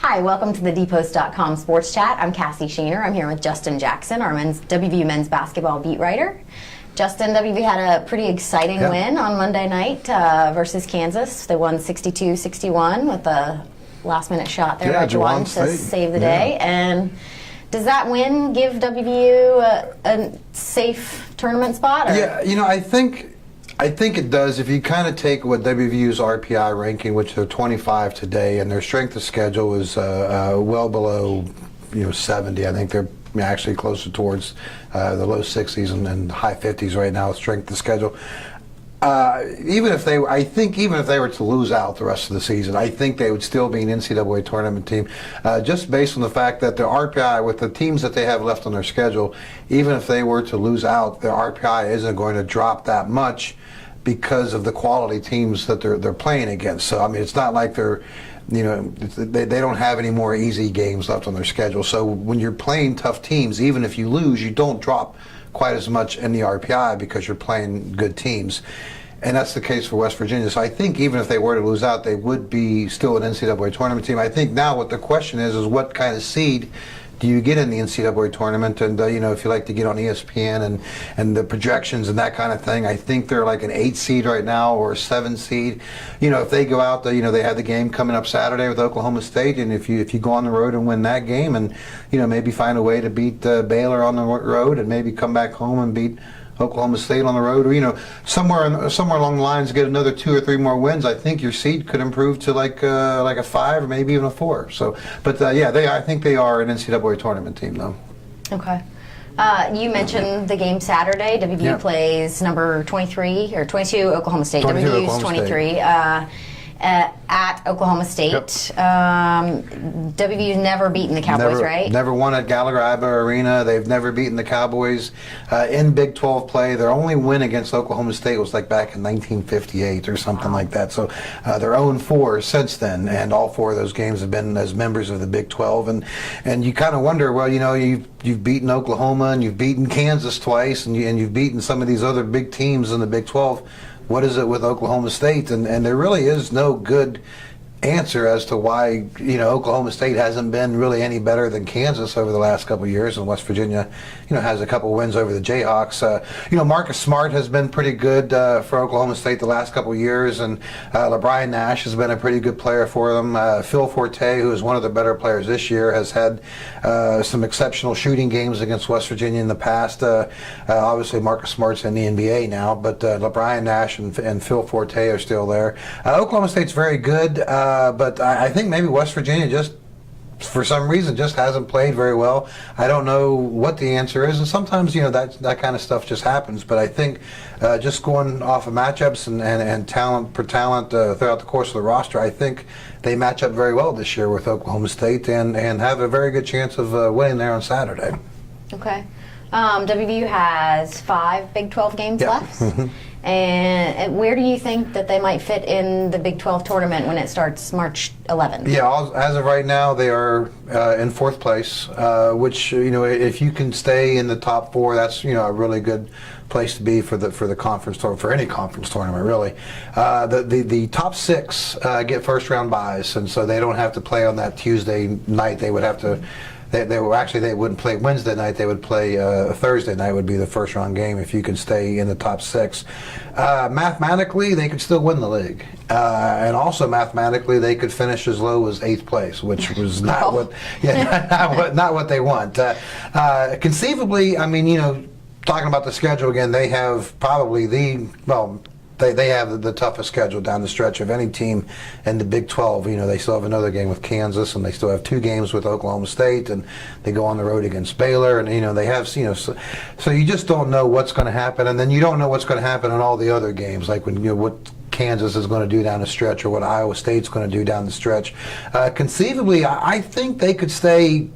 Hi, welcome to the dpost.com sports chat. I'm Cassie Shaner. I'm here with Justin Jackson, our WVU men's basketball beat writer. Justin, WVU had a pretty exciting win on Monday night versus Kansas. They won 62-61 with a last-minute shot there by Juwan to save the day. And does that win give WVU a safe tournament spot? Or? Yeah, you know, I think it does. If you kind of take what WVU's RPI ranking, which they're 25 today, and their strength of schedule is well below, 70. I think they're actually closer towards the low 60s and high 50s right now, strength of schedule. Even if they were to lose out the rest of the season, I think they would still be an NCAA tournament team, just based on the fact that their RPI, with the teams that they have left on their schedule, even if they were to lose out, their RPI isn't going to drop that much because of the quality teams that they're playing against. So I mean, it's not like they don't have any more easy games left on their schedule. So when you're playing tough teams, even if you lose, you don't drop quite as much in the RPI because you're playing good teams. And that's the case for West Virginia. So I think even if they were to lose out, they would be still an NCAA tournament team. I think now what the question is what kind of seed do you get in the NCAA tournament? And if you like to get on ESPN and the projections and that kind of thing, I think they're like an 8 seed right now or a 7 seed. If they go out, they have the game coming up Saturday with Oklahoma State, and if you go on the road and win that game, and maybe find a way to beat Baylor on the road, and maybe come back home and beat Oklahoma State on the road, or somewhere along the lines, get another 2 or 3 more wins, I think your seed could improve to like a 5 or maybe even a 4. So, but I think they are an NCAA tournament team, though. Okay. You mentioned the game Saturday. WVU plays number 23 or 22 Oklahoma State. WVU's 23. At Oklahoma State. Yep. WVU's never beaten the Cowboys, right? Never won at Gallagher-Iba Arena. They've never beaten the Cowboys in Big 12 play. Their only win against Oklahoma State was like back in 1958 or something like that. So they're 0-4 since then, and all 4 of those games have been as members of the Big 12. And you kind of wonder, well, you've beaten Oklahoma and you've beaten Kansas twice, and you've beaten some of these other big teams in the Big 12. What is it with Oklahoma State? And there really is no good answer as to why Oklahoma State hasn't been really any better than Kansas over the last couple of years, and West Virginia has a couple of wins over the Jayhawks. Marcus Smart has been pretty good for Oklahoma State the last couple of years, and LeBron Nash has been a pretty good player for them. Phil Forte, who is one of the better players this year, has had some exceptional shooting games against West Virginia in the past. Obviously Marcus Smart's in the NBA now, but LeBron Nash and Phil Forte are still there. Oklahoma State's very good, but I think maybe West Virginia just, for some reason, just hasn't played very well. I don't know what the answer is, and sometimes that kind of stuff just happens. But I think just going off of matchups and talent per talent throughout the course of the roster, I think they match up very well this year with Oklahoma State and have a very good chance of winning there on Saturday. Okay. WVU has 5 Big 12 games left. And where do you think that they might fit in the Big 12 tournament when it starts March 11th? Yeah, as of right now, they are in 4th place, which, if you can stay in the top 4, that's, a really good place to be for the conference tournament, for any conference tournament, really. The top 6 get first round buys, and so they don't have to play on that Tuesday night. They would have to. They wouldn't play Wednesday night. They would play Thursday night would be the first round game if you could stay in the top 6. Mathematically, they could still win the league, and also mathematically, they could finish as low as 8th place, which was not what they want. Conceivably, I mean, talking about the schedule again, they have probably They have the toughest schedule down the stretch of any team in the Big 12. They still have another game with Kansas, and they still have 2 games with Oklahoma State, and they go on the road against Baylor, and they have so you just don't know what's going to happen, and then you don't know what's going to happen in all the other games, like when what Kansas is going to do down the stretch or what Iowa State's going to do down the stretch. Conceivably, I think they could stay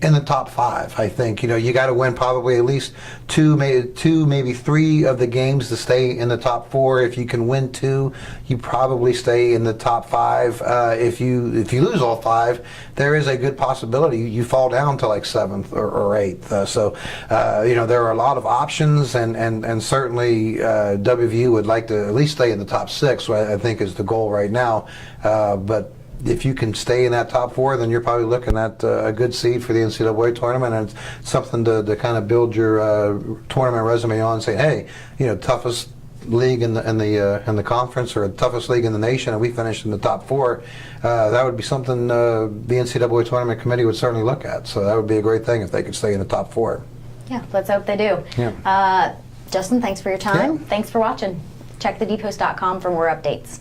in the top 5. I think you got to win probably at least 2, maybe 3 of the games to stay in the top 4. If you can win 2, you probably stay in the top 5. If you lose all 5, there is a good possibility you fall down to like 7th or 8th. So there are a lot of options, and certainly WVU would like to at least stay in the top 6. I think is the goal right now. But if you can stay in that top 4, then you're probably looking at a good seed for the NCAA tournament, and it's something to kind of build your tournament resume on. Say, hey, toughest league in the conference, or toughest league in the nation, and we finished in the top 4. That would be something the NCAA tournament committee would certainly look at. So that would be a great thing if they could stay in the top 4. Yeah, let's hope they do. Yeah. Justin, thanks for your time. Yeah. Thanks for watching. Check thedpost.com for more updates.